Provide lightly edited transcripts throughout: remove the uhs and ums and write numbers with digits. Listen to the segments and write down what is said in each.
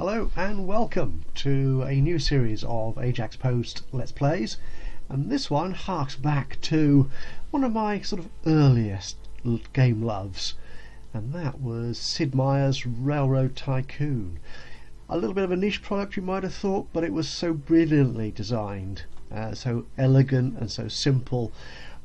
Hello and welcome to a new series of Ajax Post Let's Plays, and this one harks back to one of my sort of earliest game loves, and that was Sid Meier's Railroad Tycoon. A little bit of a niche product you might have thought, but it was so brilliantly designed, so elegant and so simple,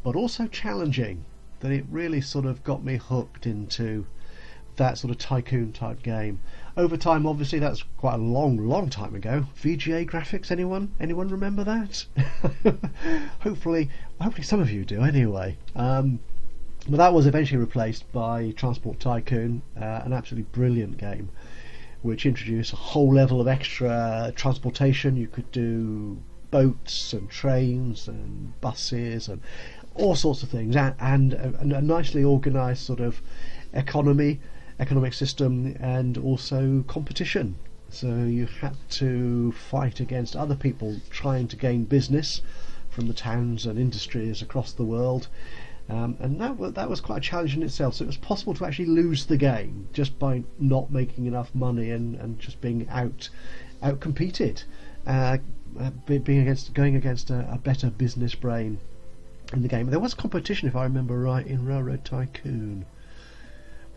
but also challenging, that it really sort of got me hooked into that sort of tycoon type game. Over time, obviously, that's quite a long time ago. VGA graphics, anyone remember that? hopefully some of you do anyway. But that was eventually replaced by Transport Tycoon, an absolutely brilliant game which introduced a whole level of extra transportation. You could do boats and trains and buses and all sorts of things, and a nicely organised sort of economic system, and also competition. So you had to fight against other people trying to gain business from the towns and industries across the world, and that was quite a challenge in itself. So it was possible to actually lose the game just by not making enough money and just being out competed, going against a better business brain in the game. There was competition, if I remember right, in Railroad Tycoon.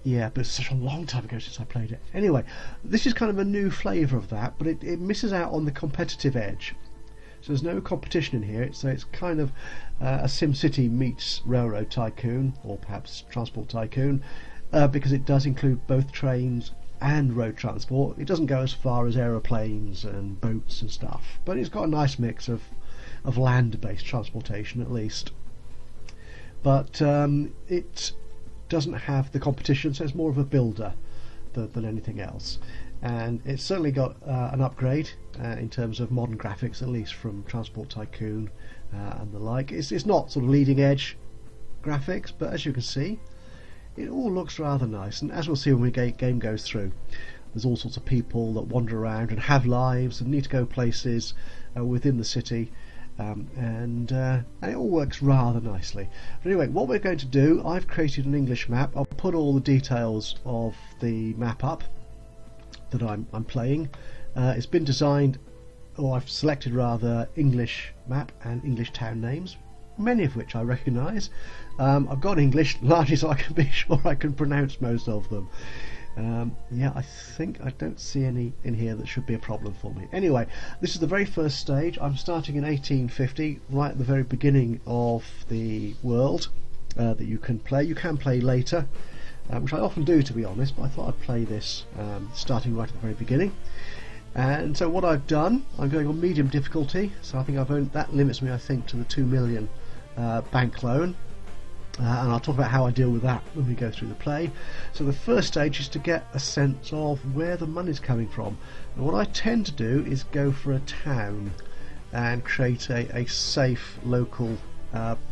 Yeah, but it's such a long time ago since I played it. Anyway, this is kind of a new flavour of that, but it misses out on the competitive edge. So there's no competition in here, so it's kind of a SimCity meets Railroad Tycoon, or perhaps Transport Tycoon, because it does include both trains and road transport. It doesn't go as far as aeroplanes and boats and stuff, but it's got a nice mix of land-based transportation at least. But it doesn't have the competition, so it's more of a builder than anything else. And it's certainly got an upgrade in terms of modern graphics, at least from Transport Tycoon and the like. It's not sort of leading edge graphics, but as you can see, it all looks rather nice. And as we'll see when the game goes through, there's all sorts of people that wander around and have lives and need to go places within the city. And it all works rather nicely. But anyway, what we're going to do, I've created an English map. I'll put all the details of the map up that I'm playing. It's been designed, or I've selected rather, English map and English town names, many of which I recognise. I've got English largely so I can be sure I can pronounce most of them. Yeah, I don't see any in here that should be a problem for me. Anyway, this is the very first stage. I'm starting in 1850, right at the very beginning of the world that you can play. You can play later, which I often do, to be honest, but I thought I'd play this starting right at the very beginning. And so what I've done, I'm going on medium difficulty, so I think that limits me, I think, to the 2 million bank loan. And I'll talk about how I deal with that when we go through the play. So the first stage is to get a sense of where the money's coming from. And what I tend to do is go for a town and create a safe local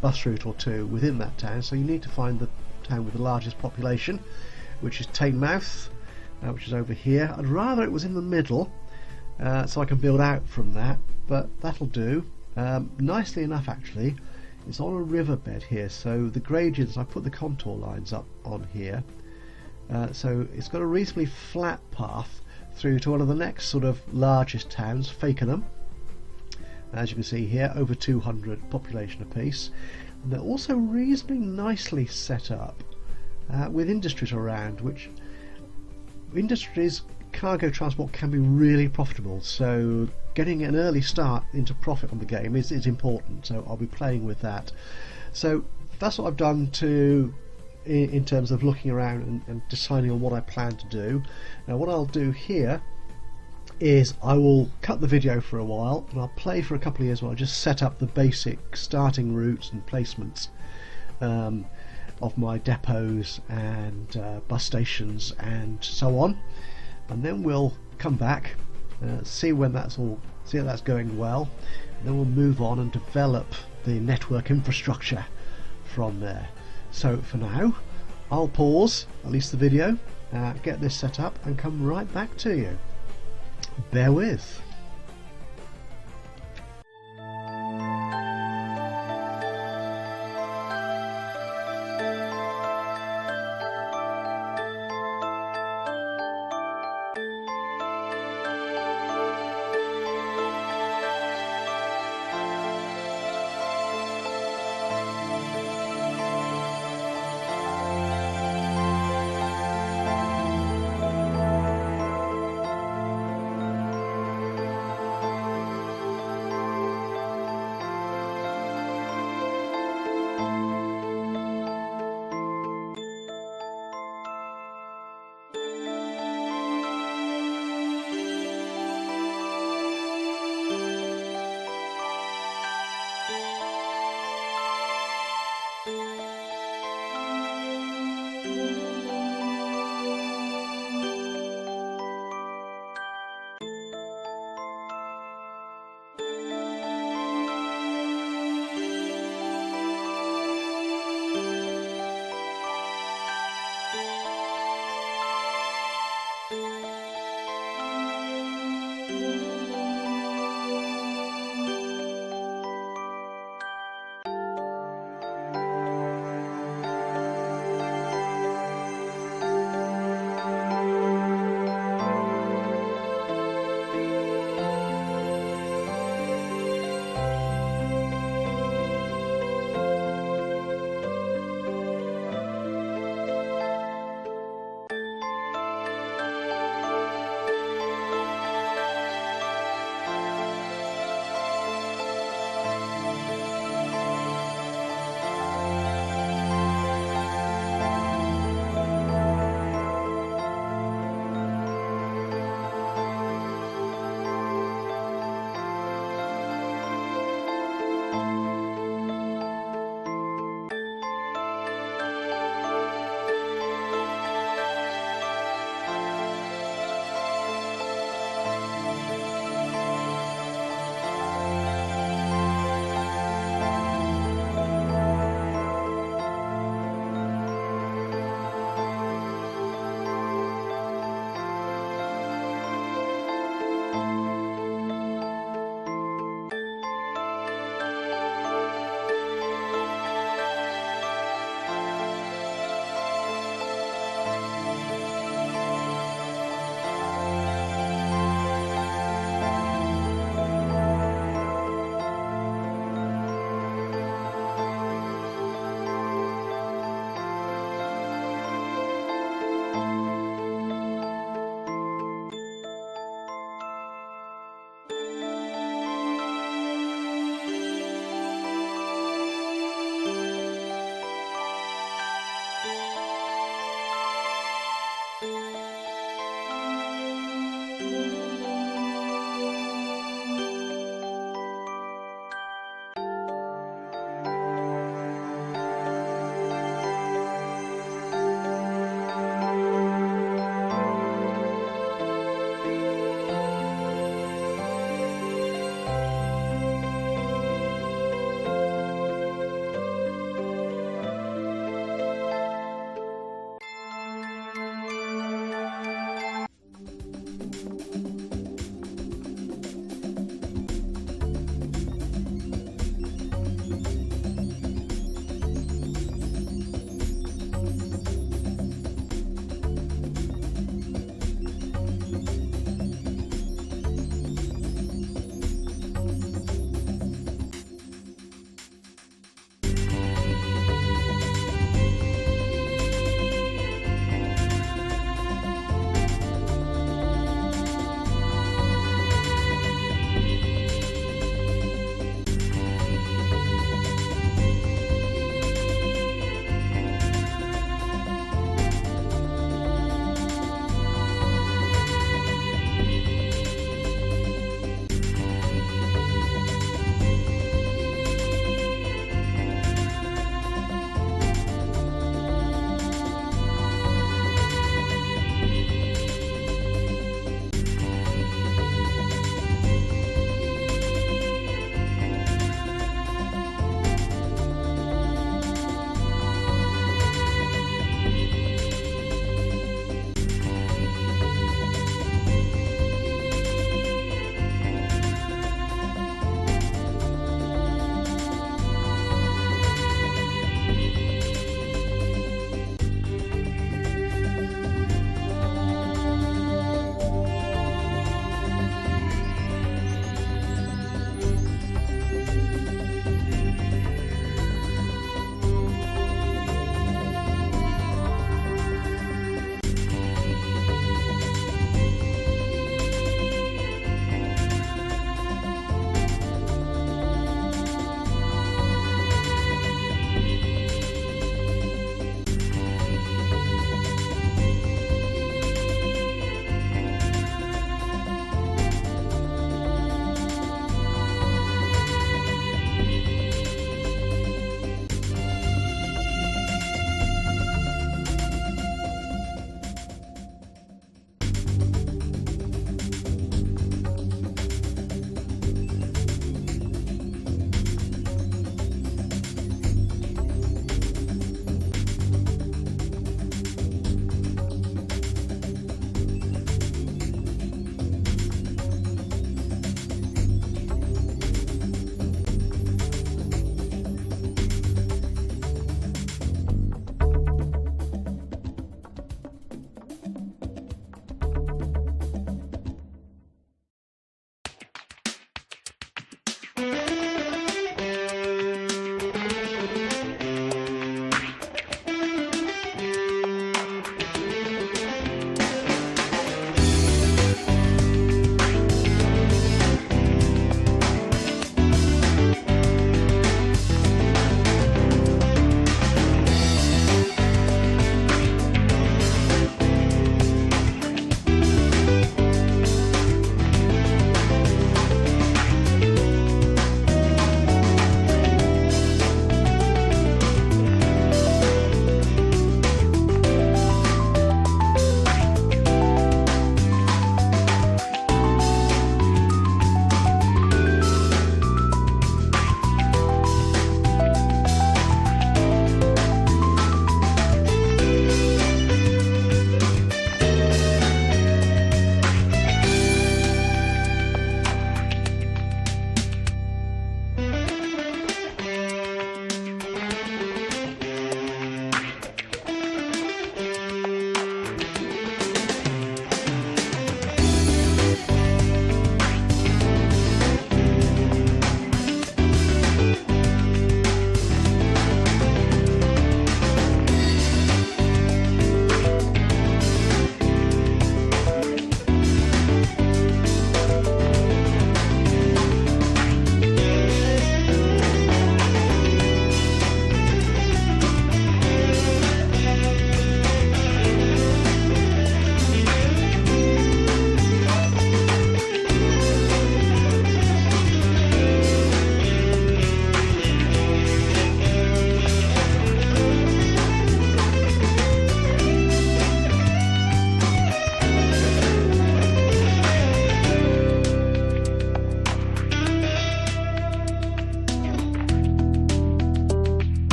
bus route or two within that town. So you need to find the town with the largest population, which is Teignmouth, which is over here. I'd rather it was in the middle, so I can build out from that, but that'll do. Nicely enough, actually, it's on a riverbed here, so the gradients, I put the contour lines up on here, so it's got a reasonably flat path through to one of the next sort of largest towns, Fakenham. As you can see here, over 200 population apiece, and they're also reasonably nicely set up with industries around, which industries, cargo transport can be really profitable, so getting an early start into profit on the game is important, so I'll be playing with that. So that's what I've done in terms of looking around and deciding on what I plan to do. Now what I'll do here is I will cut the video for a while and I'll play for a couple of years while I just set up the basic starting routes and placements of my depots and bus stations and so on, and then we'll come back, see how that's going well, and then we'll move on and develop the network infrastructure from there. So for now, I'll pause, at least the video, get this set up and come right back to you. Bear with.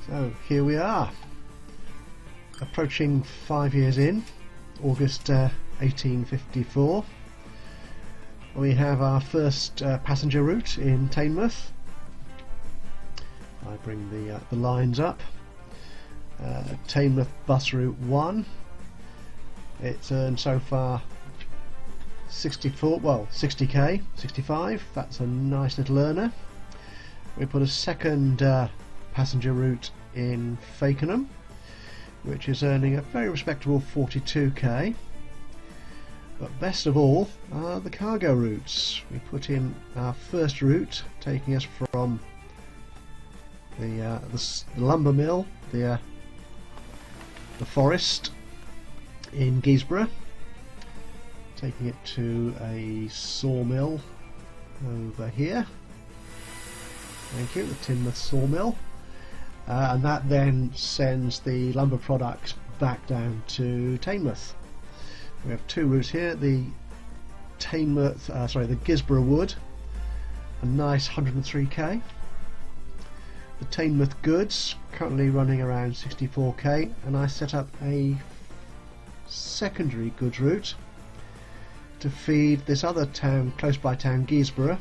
So here we are, approaching 5 years in, August 1854. We have our first passenger route in Teignmouth. I bring the lines up. Teignmouth bus route 1. It's earned so far 60k, 65. That's a nice little earner. We put a second passenger route in Fakenham, which is earning a very respectable 42k. But best of all are the cargo routes. We put in our first route, taking us from the lumber mill, the forest in Guisborough, taking it to a sawmill over here. Thank you, the Teignmouth sawmill, and that then sends the lumber products back down to Teignmouth. We have two routes here: the the Guisborough wood, a nice 103k. The Teignmouth goods, currently running around 64k, and I set up a secondary goods route to feed this other town, close by town, Guisborough,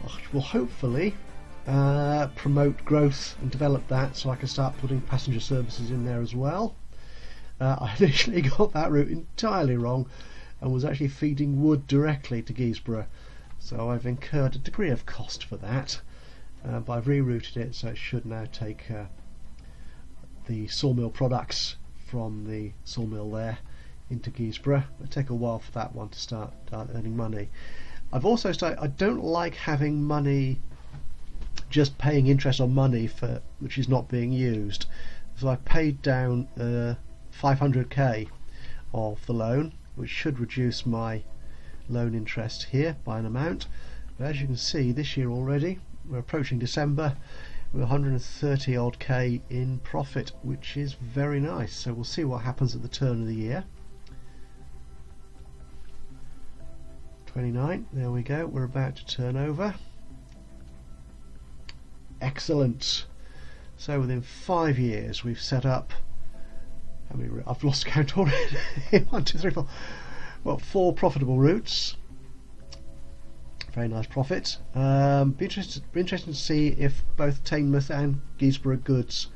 which will hopefully promote growth and develop that, so I can start putting passenger services in there as well. I initially got that route entirely wrong and was actually feeding wood directly to Guisborough, so I've incurred a degree of cost for that, but I've rerouted it so it should now take the sawmill products from the sawmill there into Guisborough. It'll take a while for that one to start earning money. I've also started, I don't like having money, just paying interest on money for which is not being used, so I paid down 500k of the loan, which should reduce my loan interest here by an amount. But as you can see, this year already, we're approaching December, we're 130 odd k in profit, which is very nice. So we'll see what happens at the turn of the year. 29, there we go, we're about to turn over. Excellent. So within 5 years we've set up, I've lost count already. 1, 2, 3, 4. Well, 4 profitable routes. Very nice profit. Be interesting to see if both Teignmouth and Guisborough goods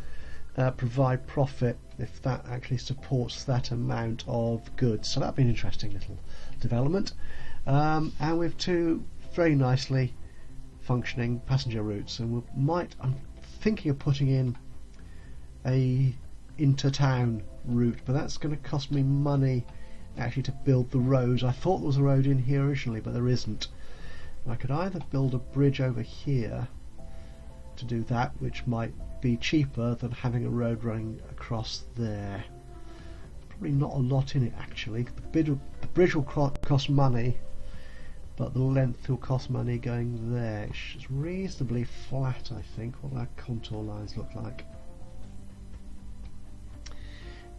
provide profit, if that actually supports that amount of goods. So that'd be an interesting little development. And with 2 very nicely functioning passenger routes, and I'm thinking of putting in a inter-town route, but that's going to cost me money actually to build the roads. I thought there was a road in here originally, but there isn't. I could either build a bridge over here to do that, which might be cheaper than having a road running across there. Probably not a lot in it actually. The bridge will cost money, but the length will cost money going there. It's reasonably flat, I think. What do our contour lines look like?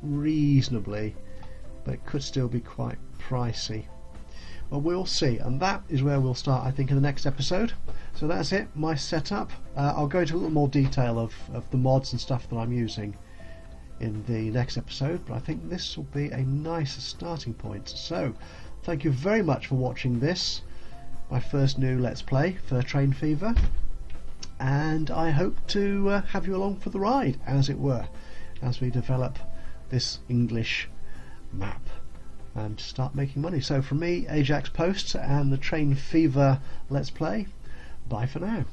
Reasonably, but it could still be quite pricey. But we'll see, and that is where we'll start, I think, in the next episode. So that's it, my setup. I'll go into a little more detail of the mods and stuff that I'm using in the next episode, but I think this will be a nice starting point. So thank you very much for watching this, my first new Let's Play for Train Fever, and I hope to have you along for the ride, as it were, as we develop this English map and start making money. So from me, Ajax Post, and the Train Fever Let's Play, bye for now.